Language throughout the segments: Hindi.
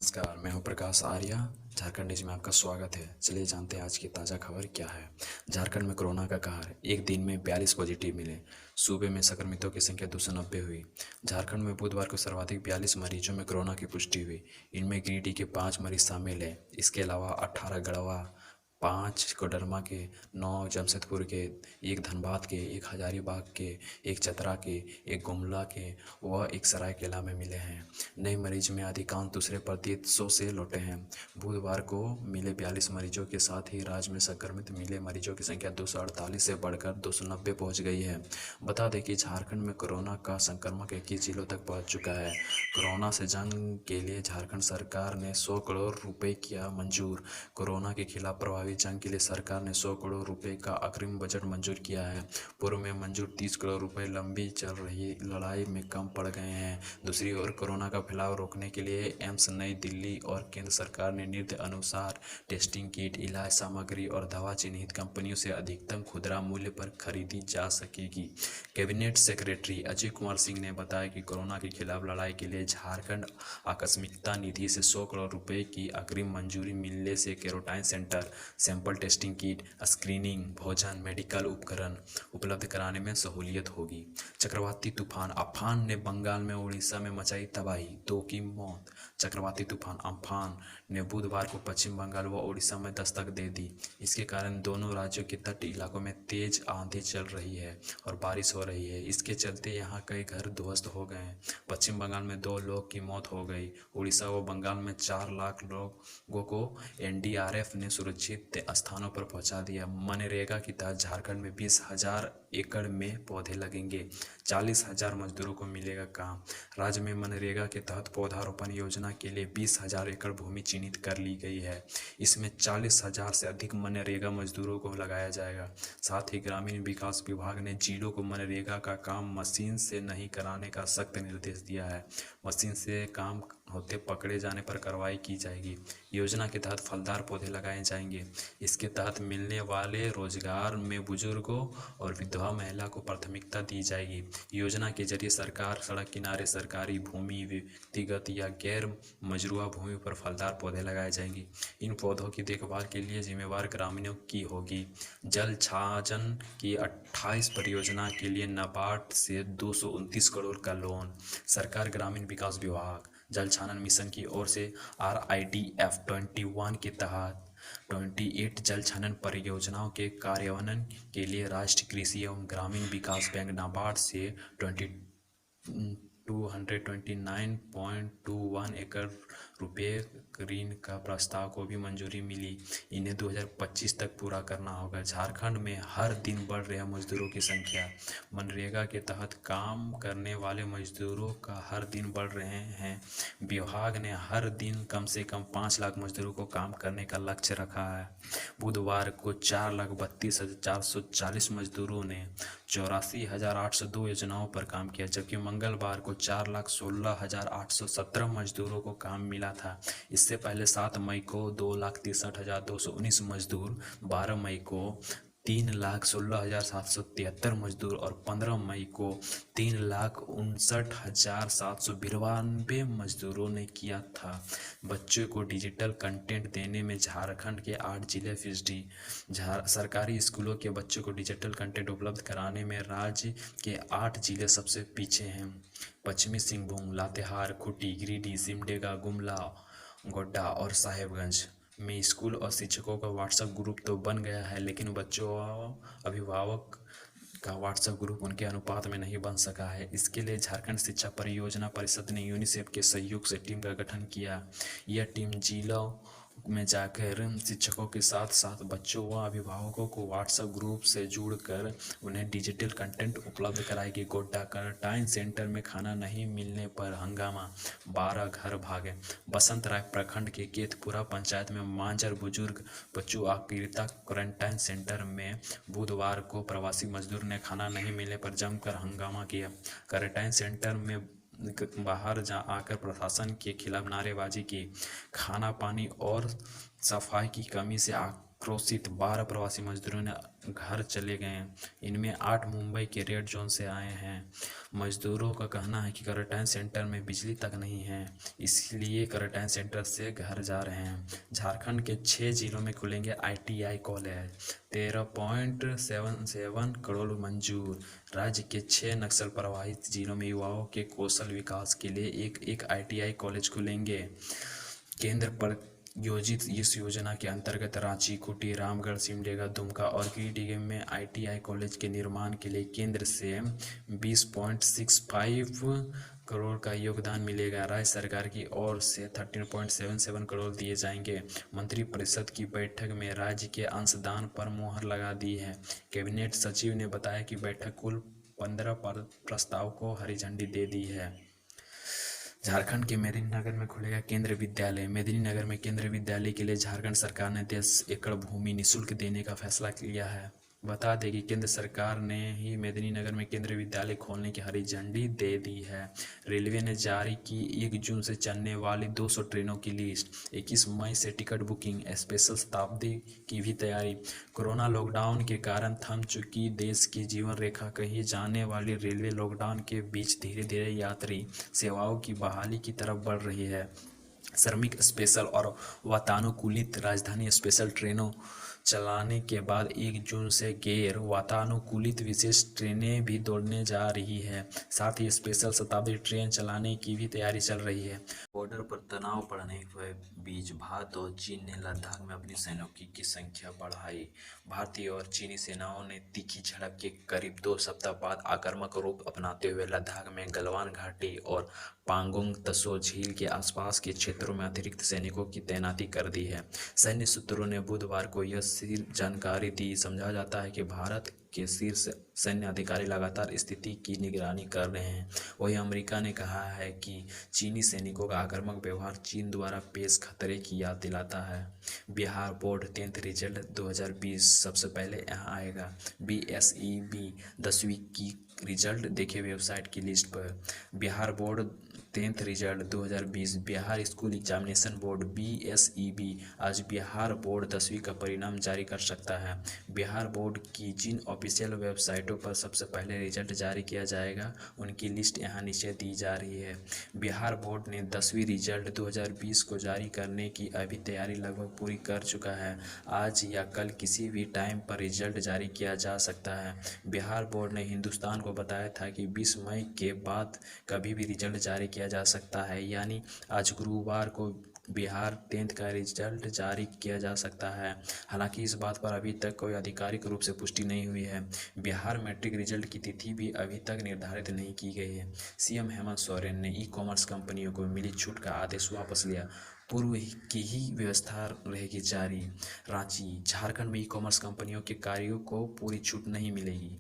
नमस्कार, मैं हूं प्रकाश आर्या। झारखंड न्यूज में आपका स्वागत है। चलिए जानते हैं आज की ताज़ा खबर क्या है। झारखंड में कोरोना का कहर, एक दिन में 42 पॉजिटिव मिले। सूबे में संक्रमितों की संख्या 290 हुई। झारखंड में बुधवार को सर्वाधिक 42 मरीजों में कोरोना की पुष्टि हुई। इनमें गिरिडीह के 5 मरीज शामिल हैं। इसके अलावा 18 गढ़वा, 5 कोडरमा के, 9 जमशेदपुर के, 1 धनबाद के, 1 हजारीबाग के, 1 चतरा के, 1 गुमला के व 1 सरायकेला में मिले हैं। नए मरीज में अधिकांश दूसरे प्रदेशों से लौटे हैं। बुधवार को मिले 42 मरीजों के साथ ही राज्य में संक्रमित मिले मरीजों की संख्या 248 से बढ़कर 290 पहुंच गई है। बता दें कि झारखंड में कोरोना का संक्रमण 21 जिलों तक पहुंच चुका है। कोरोना से जंग के लिए झारखंड सरकार ने 100 करोड़ रुपए किया मंजूर। कोरोना के खिलाफ प्रभावी जंग के लिए सरकार ने 100 करोड़ रुपए का अग्रिम बजट मंजूर किया है। पूर्व में मंजूर 30 करोड़ रुपए लंबी चल रही लड़ाई में कम पड़ गए हैं। दूसरी ओर कोरोना का फैलाव रोकने के लिए एम्स नई दिल्ली और केंद्र सरकार ने निर्देश अनुसार टेस्टिंग किट, इलाज सामग्री और दवा चिन्हित कंपनियों से अधिकतम खुदरा मूल्य पर खरीदी जा सकेगी। कैबिनेट सेक्रेटरी अजय कुमार सिंह ने बताया कि कोरोना के खिलाफ लड़ाई के लिए झारखंड आकस्मिकता निधि से 100 करोड़ रुपए की अग्रिम मंजूरी मिलने से quarantine centre, sample testing kit, screening, भोजन, मेडिकल उपकरण उपलब्ध कराने में सहूलियत होगी। चक्रवाती तूफान अम्फान ने बंगाल में उड़ीसा में मचाई तबाही, 2 की मौत। चक्रवाती तूफान अम्फान ने बुधवार को पश्चिम बंगाल व उड़ीसा में दस्तक दे दी। इसके कारण दोनों राज्यों के तट इलाकों में तेज आंधी चल रही है और बारिश हो रही है। इसके चलते यहां कई घर ध्वस्त हो गए हैं। पश्चिम बंगाल में 2 लोग की मौत हो गई। उड़ीसा व बंगाल में 4 लाख लोगों को एनडीआरएफ ने सुरक्षित स्थानों पर पहुंचा दिया। मनरेगा के तहत झारखंड में 20,000 एकड़ में पौधे लगेंगे। 40,000 मजदूरों को मिलेगा काम। राज्य में मनरेगा के तहत पौधारोपण योजना के लिए 20,000 एकड़ भूमि चिन्हित कर ली गई है। इसमें 40,000 से अधिक मनरेगा मजदूरों को लगाया जाएगा। साथ ही ग्रामीण विकास विभाग ने जिलों को मनरेगा का काम मशीन से नहीं कराने का सख्त निर्देश दिया है। मशीन से काम होते पकड़े जाने पर कार्रवाई की जाएगी। योजना के तहत फलदार पौधे लगाए जाएंगे। इसके तहत मिलने वाले रोजगार में बुजुर्गों और विधवा महिला को प्राथमिकता दी जाएगी। योजना के जरिए सरकार सड़क किनारे सरकारी भूमि, व्यक्तिगत या गैर मजरूआ भूमि पर फलदार पौधे लगाए जाएंगे। इन पौधों की देखभाल के लिए जिम्मेवार ग्रामीणों की होगी। जल छाजन की 28 परियोजना के लिए नाबार्ड से 229 करोड़ का लोन। सरकार ग्रामीण विकास विभाग जल छानन मिशन की ओर से RIDF 21 के तहत 28 जल छानन परियोजनाओं के कार्यान्वयन के लिए राष्ट्रीय कृषि एवं ग्रामीण विकास बैंक नाबार्ड से 229.21 एकड़ रुपये ऋण का प्रस्ताव को भी मंजूरी मिली। इन्हें 2025 तक पूरा करना होगा। झारखंड में हर दिन बढ़ रहे मजदूरों की संख्या। मनरेगा के तहत काम करने वाले मजदूरों का हर दिन बढ़ रहे हैं। विभाग ने हर दिन कम से कम 5 लाख मजदूरों को काम करने का लक्ष्य रखा है। बुधवार को 4,32,440 मजदूरों ने 84,802 योजनाओं पर काम किया, जबकि मंगलवार को 4,16,817 मजदूरों को काम मिला था। इससे पहले 7 मई को 2,63,219 मजदूर, 12 मई को 3,16,773 मजदूर और 15 मई को 3,59,792 मजदूरों ने किया था। बच्चों को डिजिटल कंटेंट देने में झारखंड के 8 जिले फीसदी। सरकारी स्कूलों के बच्चों को डिजिटल कंटेंट उपलब्ध कराने में राज्य के 8 जिले सबसे पीछे हैं। पश्चिमी सिंहभूम, लातेहार, खूंटी, गिरिडीह, सिमडेगा, गुमला, गोड्डा और साहेबगंज में स्कूल और शिक्षकों का व्हाट्सएप ग्रुप तो बन गया है, लेकिन बच्चों और अभिभावक का व्हाट्सएप ग्रुप उनके अनुपात में नहीं बन सका है। इसके लिए झारखंड शिक्षा परियोजना परिषद ने यूनिसेफ के सहयोग से टीम का गठन किया। यह टीम जिलों में जाकर शिक्षकों के साथ साथ बच्चों व अभिभावकों को व्हाट्सएप ग्रुप से जोड़कर उन्हें डिजिटल कंटेंट उपलब्ध कराएगी। गोड्डा क्वारंटाइन सेंटर में खाना नहीं मिलने पर हंगामा, 12 घर भागे। बसंत राय प्रखंड के केतपुरा पंचायत में मांजर बुजुर्ग बच्चों आकृता क्वारंटाइन सेंटर में बुधवार को प्रवासी मजदूर ने खाना नहीं मिलने पर जमकर हंगामा किया। क्वारंटाइन सेंटर में बाहर आकर प्रशासन के खिलाफ नारेबाजी की। खाना पानी और सफाई की कमी से क्रोशित 12 प्रवासी मजदूरों ने घर चले गए। इनमें 8 मुंबई के रेड जोन से आए हैं। मजदूरों का कहना है कि क्वारंटाइन सेंटर में बिजली तक नहीं है, इसलिए क्वारंटाइन सेंटर से घर जा रहे हैं। झारखंड के 6 जिलों में खुलेंगे ITI कॉलेज। 13.77 करोड़ मंजूर। राज्य के 6 नक्सल प्रभावित जिलों में युवाओं के कौशल विकास के लिए एक ITI कॉलेज खुलेंगे। केंद्र पर योजित इस योजना के अंतर्गत रांची, खूंटी, रामगढ़, सिमडेगा, दुमका और गिरिडीह में ITI कॉलेज के निर्माण के लिए केंद्र से 20.65 करोड़ का योगदान मिलेगा। राज्य सरकार की ओर से 13.77 करोड़ दिए जाएंगे। मंत्रिपरिषद की बैठक में राज्य के अंशदान पर मुहर लगा दी है। कैबिनेट सचिव ने बताया कि बैठक कुल 15 प्रस्ताव को हरी झंडी दे दी है। झारखंड के मेदिनीनगर में खुलेगा केंद्रीय विद्यालय। मेदिनीनगर में केंद्रीय विद्यालय के लिए झारखंड सरकार ने 10 एकड़ भूमि निःशुल्क देने का फैसला किया है। बता दें कि केंद्र सरकार ने ही मेदिनीनगर में केंद्रीय विद्यालय खोलने की हरी झंडी दे दी है। रेलवे ने जारी की 1 जून से चलने वाली 200 ट्रेनों की लिस्ट। 21 मई से टिकट बुकिंग। स्पेशल शताब्दी की भी तैयारी। कोरोना लॉकडाउन के कारण थम चुकी देश की जीवन रेखा कही जाने वाली रेलवे लॉकडाउन के बीच धीरे धीरे यात्री सेवाओं की बहाली की तरफ बढ़ रही है। श्रमिक स्पेशल और वातानुकूलित राजधानी स्पेशल ट्रेनों चलाने के बाद 1 जून से गैर वातानुकूलित विशेष ट्रेनें भी दौड़ने जा रही है। साथ ही स्पेशल शताब्दी ट्रेन चलाने की भी तैयारी चल रही है। बॉर्डर पर तनाव बढ़ने के बीच भारत और चीन ने लद्दाख में अपनी सैनिकों की संख्या बढ़ाई। भारतीय और चीनी सेनाओं ने तीखी झड़प के करीब 2 सप्ताह बाद आक्रामक रूप अपनाते हुए लद्दाख में गलवान घाटी और पांगोंग तसो झील के आसपास के क्षेत्रों में अतिरिक्त सैनिकों की तैनाती कर दी है। सैन्य सूत्रों ने बुधवार को यह जानकारी दी। समझा जाता है कि भारत के शीर्ष सैन्य अधिकारी लगातार स्थिति की निगरानी कर रहे हैं। वहीं अमेरिका ने कहा है कि चीनी सैनिकों का आक्रामक व्यवहार चीन द्वारा पेश खतरे की याद दिलाता है। बिहार बोर्ड 10th रिजल्ट 2020 सबसे पहले यहाँ आएगा। BSEB 10वीं की रिजल्ट देखे वेबसाइट की लिस्ट पर। Bihar board 10th result 2020। Bihar school examination board BSEB आज बिहार बोर्ड 10वीं का परिणाम जारी कर सकता है। बिहार बोर्ड की जिन ऑफिशियल वेबसाइटों पर सबसे पहले रिजल्ट जारी किया जाएगा उनकी लिस्ट यहाँ नीचे दी जा रही है। बिहार बोर्ड ने 10वीं रिजल्ट 2020 को जारी करने की अभी तैयारी लगभग पूरी कर चुका है। आज या कल किसी भी टाइम पर रिजल्ट जारी किया जा सकता है। बिहार बोर्ड ने हिंदुस्तान को बताया था कि 20 मई के बाद कभी भी रिजल्ट जारी किया जा सकता है, यानी आज गुरुवार को बिहार 10th का रिजल्ट जारी किया जा सकता है। हालांकि इस बात पर अभी तक कोई आधिकारिक रूप से पुष्टि नहीं हुई है। बिहार मैट्रिक रिजल्ट की तिथि भी अभी तक निर्धारित नहीं की गई है। CM हेमंत सोरेन ने ई-कॉमर्स कंपनियों को मिली छूट का आदेश वापस लिया। पूर्व की ही व्यवस्था रहेगी जारी। रांची, झारखंड में ई-कॉमर्स कंपनियों के कार्यों को पूरी छूट नहीं मिलेगी।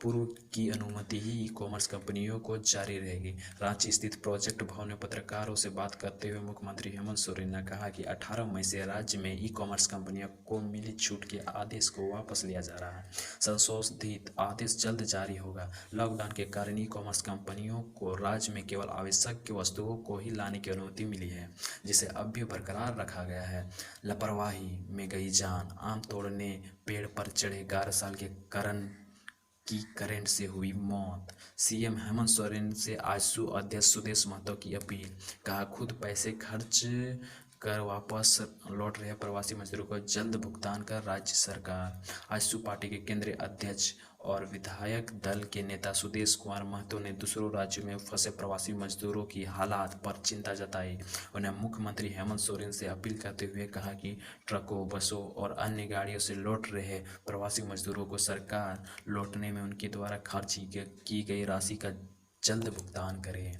पूर्व की अनुमति ही ई-कॉमर्स कंपनियों को जारी रहेगी। रांची स्थित प्रोजेक्ट भवन में पत्रकारों से बात करते हुए मुख्यमंत्री हेमंत सोरेन ने कहा कि 18 मई से राज्य में ई-कॉमर्स कंपनियों को मिली छूट के आदेश को वापस लिया जा रहा है। संशोधित आदेश जल्द जारी होगा। लॉकडाउन के कारण ई-कॉमर्स कंपनियों को राज्य में केवल आवश्यक वस्तुओं को ही लाने की अनुमति मिली है, जिसे अब भी बरकरार रखा गया है। लापरवाही में गई जान। आम तोड़ने पेड़ पर चढ़े 11 साल के करण की करंट से हुई मौत। CM हेमंत सोरेन से आजसू अध्यक्ष सुदेश महतो की अपील। कहा, खुद पैसे खर्च कर वापस लौट रहे प्रवासी मजदूरों को जल्द भुगतान कर राज्य सरकार। आजसू पार्टी के केंद्रीय अध्यक्ष और विधायक दल के नेता सुदेश कुमार महतो ने दूसरों राज्यों में फंसे प्रवासी मजदूरों की हालात पर चिंता जताई। उन्हें मुख्यमंत्री हेमंत सोरेन से अपील करते हुए कहा कि ट्रकों, बसों और अन्य गाड़ियों से लौट रहे प्रवासी मजदूरों को सरकार लौटने में उनके द्वारा खर्च की गई राशि का जल्द भुगतान करे।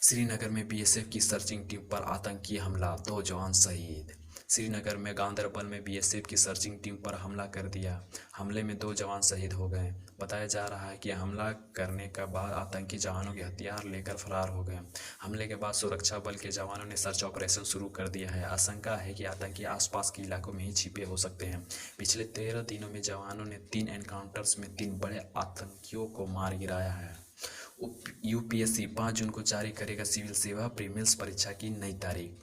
श्रीनगर में BSF की सर्चिंग टीम पर आतंकी हमला, 2 जवान शहीद। श्रीनगर में गांदरबल में BSF की सर्चिंग टीम पर हमला कर दिया। हमले में 2 जवान शहीद हो गए। बताया जा रहा है कि हमला करने के बाद आतंकी जवानों के हथियार लेकर फरार हो गए। हमले के बाद सुरक्षा बल के जवानों ने सर्च ऑपरेशन शुरू कर दिया है। आशंका है कि आतंकी आसपास के इलाकों में ही छिपे हो सकते हैं। पिछले 13 दिनों में जवानों ने 3 एनकाउंटर्स में 3 बड़े आतंकियों को मार गिराया है। UPSC 5 जून को जारी करेगा सिविल सेवा प्रीलिम्स परीक्षा की नई तारीख।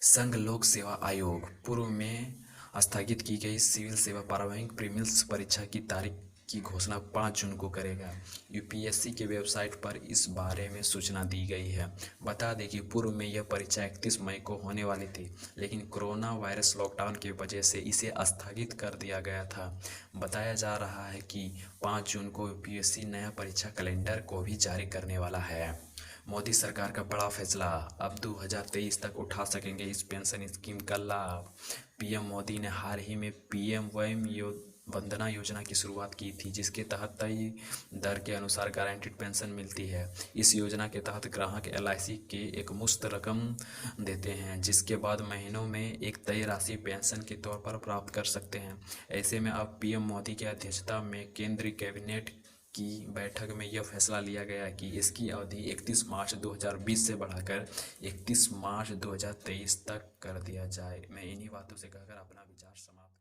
संघ लोक सेवा आयोग पूर्व में स्थगित की गई सिविल सेवा प्रारंभिक प्रीलिम्स परीक्षा की तारीख की घोषणा 5 जून को करेगा। यूपीएससी के वेबसाइट पर इस बारे में सूचना दी गई है। बता दें कि पूर्व में यह परीक्षा 31 मई को होने वाली थी, लेकिन कोरोना वायरस लॉकडाउन की वजह से इसे स्थगित कर दिया गया था। बताया जा रहा है कि 5 जून को यूपीएससी नया परीक्षा कैलेंडर को भी जारी करने वाला है। मोदी सरकार का बड़ा फैसला, अब 2023 तक उठा सकेंगे इस पेंशन स्कीम का लाभ। पीएम मोदी ने हाल ही में पीएम वंदना योजना की शुरुआत की थी, जिसके तहत तय दर के अनुसार गारंटीड पेंशन मिलती है। इस योजना के तहत ग्राहक एलआईसी के एक मुश्त रकम देते हैं, जिसके बाद महीनों में एक तय राशि पेंशन के तौर पर प्राप्त कर सकते हैं। ऐसे में अब पीएम मोदी की अध्यक्षता में केंद्रीय कैबिनेट की बैठक में यह फैसला लिया गया कि इसकी अवधि 31 मार्च 2020 से बढ़ाकर 31 मार्च 2023 तक कर दिया जाए। मैं इन्हीं बातों से कहकर अपना विचार समाप्त